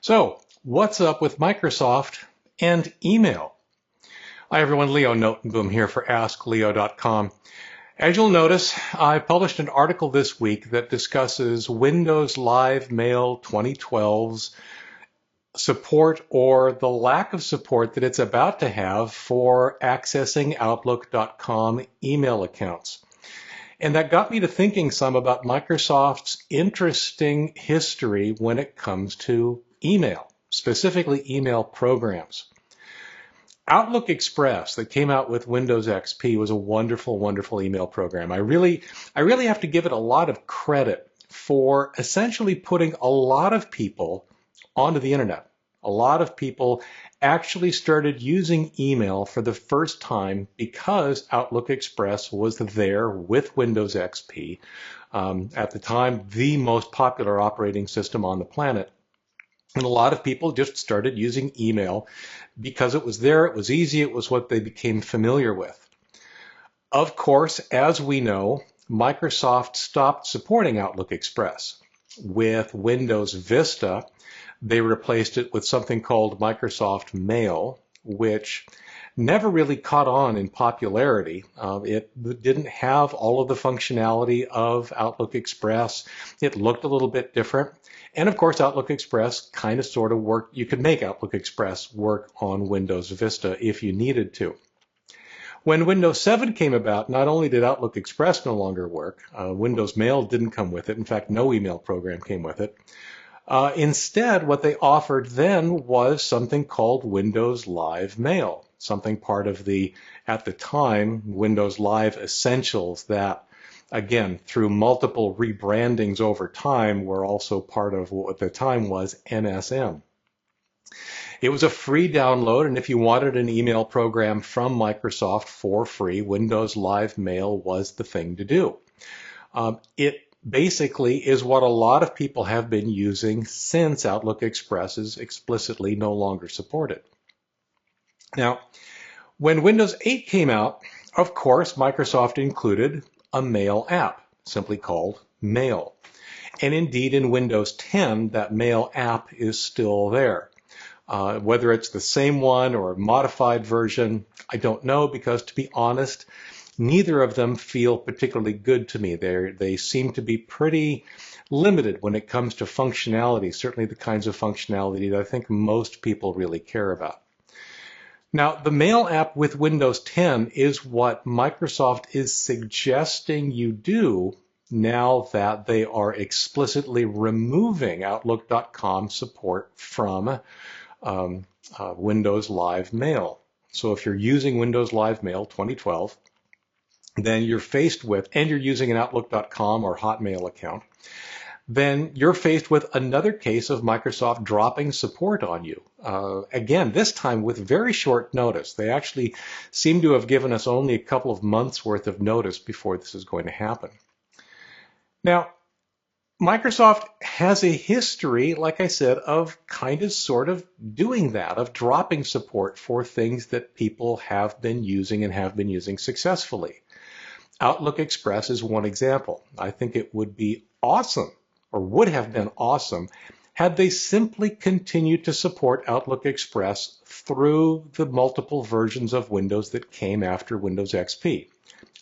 So, what's up with Microsoft and email? Hi everyone, Leo Notenboom here for AskLeo.com. As you'll notice, I published an article this week that discusses Windows Live Mail 2012's support or the lack of support that it's about to have for accessing Outlook.com email accounts. And that got me to thinking some about Microsoft's interesting history when it comes to email, specifically email programs. Outlook Express that came out with Windows XP was a wonderful, wonderful email program. I really have to give it a lot of credit for essentially putting a lot of people onto the internet. A lot of people actually started using email for the first time because Outlook Express was there with Windows XP. At the time, the most popular operating system on the planet. And a lot of people just started using email because it was there, it was easy, it was what they became familiar with. Of course, as we know, Microsoft stopped supporting Outlook Express. With Windows Vista, they replaced it with something called Microsoft Mail, which never really caught on in popularity. It didn't have all of the functionality of Outlook Express. It looked a little bit different. And of course, Outlook Express kind of sort of worked. You could make Outlook Express work on Windows Vista if you needed to. When Windows 7 came about, not only did Outlook Express no longer work, Windows Mail didn't come with it. In fact, no email program came with it. Instead, what they offered then was something called Windows Live Mail, something part of the, at the time, Windows Live Essentials that, again, through multiple rebrandings over time, were also part of what at the time was MSM. It was a free download, and if you wanted an email program from Microsoft for free, Windows Live Mail was the thing to do. It basically is what a lot of people have been using since Outlook Express is explicitly no longer supported. Now, when Windows 8 came out, of course, Microsoft included a Mail app, simply called Mail. And indeed, in Windows 10, that Mail app is still there. Whether it's the same one or a modified version, I don't know, because to be honest, neither of them feel particularly good to me. They seem to be pretty limited when it comes to functionality, certainly the kinds of functionality that I think most people really care about. Now, the Mail app with Windows 10 is what Microsoft is suggesting you do now that they are explicitly removing Outlook.com support from Windows Live Mail. So if you're using Windows Live Mail 2012, then you're faced with, and you're using an Outlook.com or Hotmail account, then you're faced with another case of Microsoft dropping support on you. Again, this time with very short notice. They actually seem to have given us only a couple of months worth of notice before this is going to happen. Now, Microsoft has a history, like I said, of kind of sort of doing that, of dropping support for things that people have been using and have been using successfully. Outlook Express is one example. I think it would be awesome, or would have been awesome, had they simply continued to support Outlook Express through the multiple versions of Windows that came after Windows XP.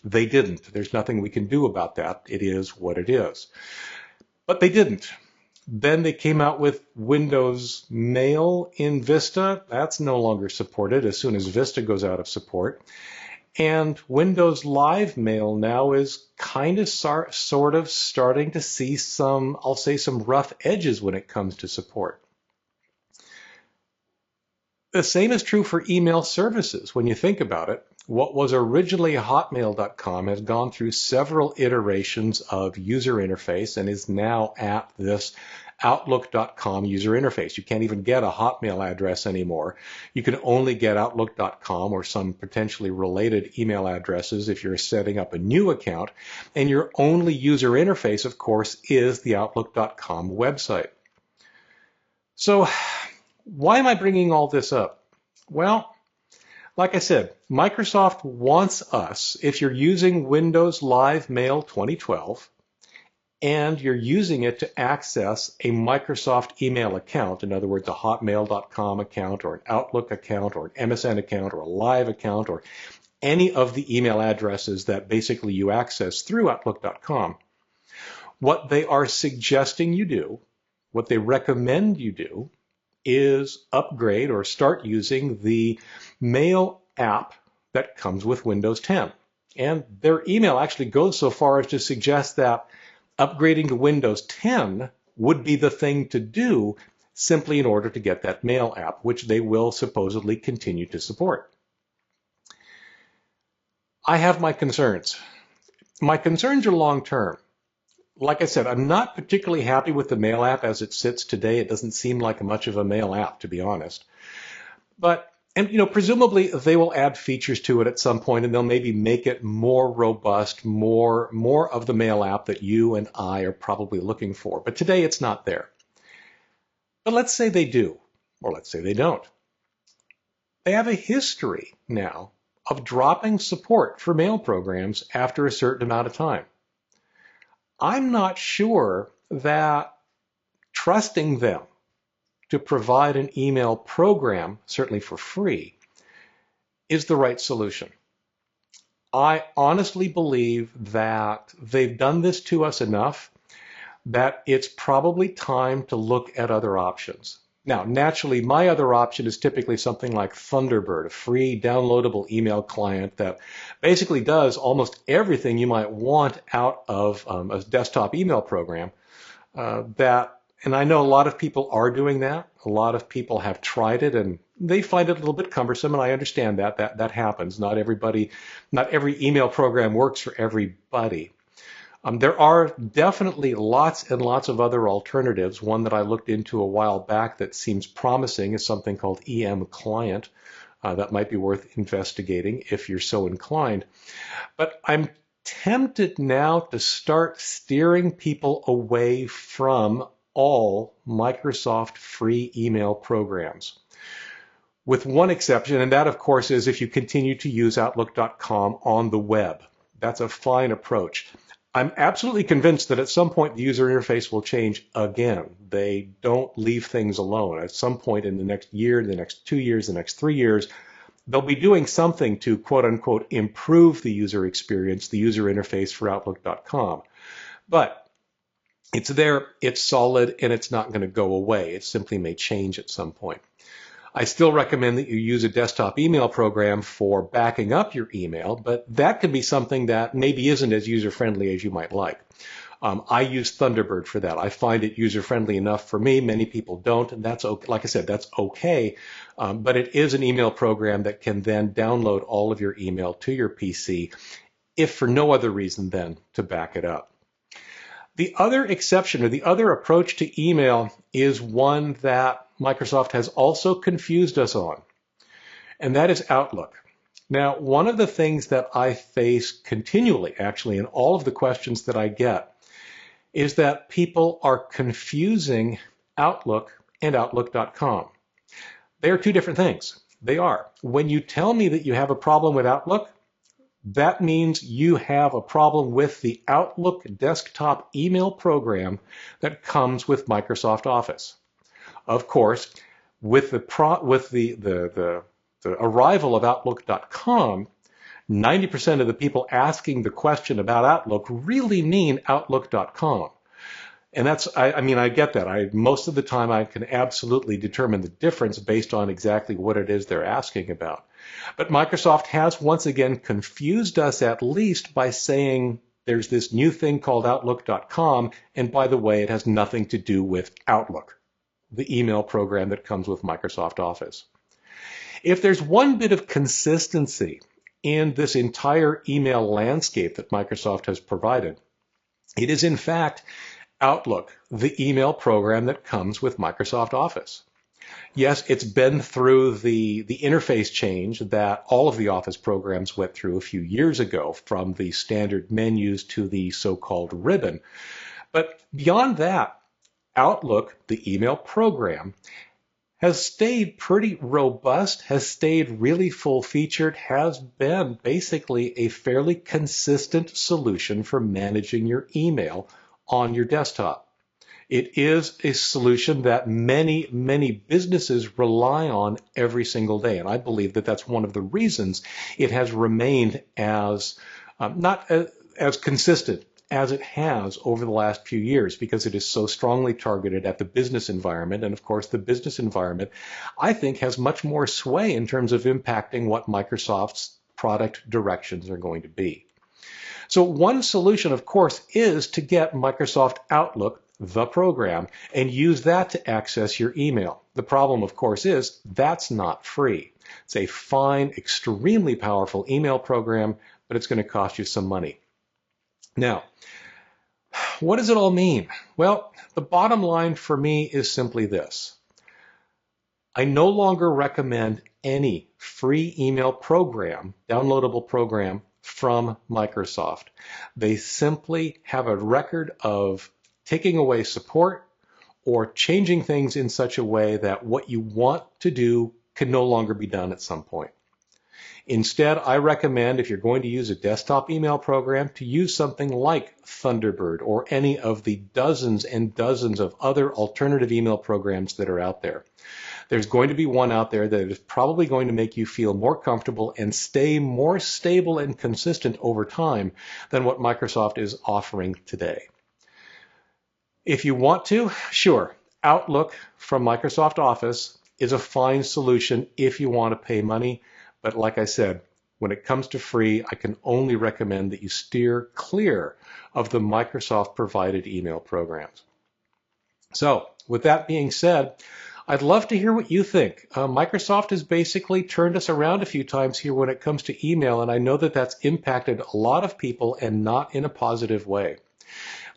They didn't. There's nothing we can do about that. It is what it is. But they didn't. Then they came out with Windows Mail in Vista. That's no longer supported as soon as Vista goes out of support. And Windows Live Mail now is kind of sort of starting to see some, I'll say, some rough edges when it comes to support. The same is true for email services. When you think about it, what was originally Hotmail.com has gone through several iterations of user interface and is now at this Outlook.com user interface. You can't even get a Hotmail address anymore. You can only get Outlook.com or some potentially related email addresses if you're setting up a new account. And your only user interface, of course, is the Outlook.com website. So why am I bringing all this up? Well, like I said, Microsoft wants us, if you're using Windows Live Mail 2012, and you're using it to access a Microsoft email account, in other words, a hotmail.com account or an Outlook account or an MSN account or a Live account or any of the email addresses that basically you access through Outlook.com, what they are suggesting you do, what they recommend you do, is upgrade or start using the Mail app that comes with Windows 10. And their email actually goes so far as to suggest that upgrading to Windows 10 would be the thing to do simply in order to get that Mail app, which they will supposedly continue to support. I have my concerns. My concerns are long-term. Like I said, I'm not particularly happy with the Mail app as it sits today. It doesn't seem like much of a Mail app, to be honest. But, presumably they will add features to it at some point, and they'll maybe make it more robust, more of the Mail app that you and I are probably looking for. But today it's not there. But let's say they do, or let's say they don't. They have a history now of dropping support for mail programs after a certain amount of time. I'm not sure that trusting them to provide an email program, certainly for free, is the right solution. I honestly believe that they've done this to us enough that it's probably time to look at other options. Now, naturally, my other option is typically something like Thunderbird, a free downloadable email client that basically does almost everything you might want out of a desktop email program. And I know a lot of people are doing that. A lot of people have tried it and they find it a little bit cumbersome, and I understand that happens. Not every email program works for everybody. There are definitely lots and lots of other alternatives. One that I looked into a while back that seems promising is something called EM Client. That might be worth investigating if you're so inclined. But I'm tempted now to start steering people away from all Microsoft free email programs. With one exception, and that of course is if you continue to use Outlook.com on the web. That's a fine approach. I'm absolutely convinced that at some point the user interface will change again. They don't leave things alone. At some point in the next year, the next 2 years, the next 3 years, they'll be doing something to quote unquote improve the user experience, the user interface for Outlook.com. But it's there, it's solid, and it's not going to go away. It simply may change at some point. I still recommend that you use a desktop email program for backing up your email, but that could be something that maybe isn't as user-friendly as you might like. I use Thunderbird for that. I find it user-friendly enough for me. Many people don't, and that's okay. Like I said, that's okay. But it is an email program that can then download all of your email to your PC, if for no other reason than to back it up. The other exception, or the other approach to email, is one that Microsoft has also confused us on, and that is Outlook. Now, one of the things that I face continually, actually, in all of the questions that I get, is that people are confusing Outlook and Outlook.com. They are two different things. They are. When you tell me that you have a problem with Outlook, that means you have a problem with the Outlook desktop email program that comes with Microsoft Office. Of course, with the arrival of Outlook.com, 90% of the people asking the question about Outlook really mean Outlook.com. And I get that. Most of the time I can absolutely determine the difference based on exactly what it is they're asking about. But Microsoft has once again confused us, at least by saying there's this new thing called Outlook.com, and by the way, it has nothing to do with Outlook, the email program that comes with Microsoft Office. If there's one bit of consistency in this entire email landscape that Microsoft has provided, it is in fact Outlook, the email program that comes with Microsoft Office. Yes, it's been through the interface change that all of the Office programs went through a few years ago, from the standard menus to the so-called ribbon. But beyond that, Outlook, the email program, has stayed pretty robust, has stayed really full-featured, has been basically a fairly consistent solution for managing your email on your desktop. It is a solution that many, many businesses rely on every single day. And I believe that that's one of the reasons it has remained as not as consistent as it has over the last few years, because it is so strongly targeted at the business environment. And of course, the business environment, I think, has much more sway in terms of impacting what Microsoft's product directions are going to be. So one solution, of course, is to get Microsoft Outlook, the program, and use that to access your email. The problem, of course, is that's not free. It's a fine, extremely powerful email program, but it's going to cost you some money. Now, what does it all mean? Well, the bottom line for me is simply this. I no longer recommend any free email program, downloadable program, from Microsoft. They simply have a record of taking away support or changing things in such a way that what you want to do can no longer be done at some point. Instead, I recommend, if you're going to use a desktop email program, to use something like Thunderbird or any of the dozens and dozens of other alternative email programs that are out there. There's going to be one out there that is probably going to make you feel more comfortable and stay more stable and consistent over time than what Microsoft is offering today. If you want to, sure, Outlook from Microsoft Office is a fine solution if you want to pay money. But like I said, when it comes to free, I can only recommend that you steer clear of the Microsoft provided email programs. So with that being said, I'd love to hear what you think. Microsoft has basically turned us around a few times here when it comes to email, and I know that that's impacted a lot of people and not in a positive way.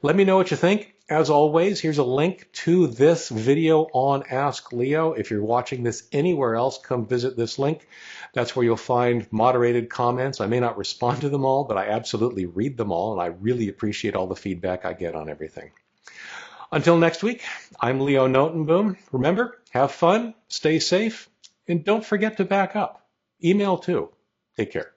Let me know what you think. As always, here's a link to this video on Ask Leo. If you're watching this anywhere else, come visit this link. That's where you'll find moderated comments. I may not respond to them all, but I absolutely read them all, and I really appreciate all the feedback I get on everything. Until next week, I'm Leo Notenboom. Remember, have fun, stay safe, and don't forget to back up. Email too. Take care.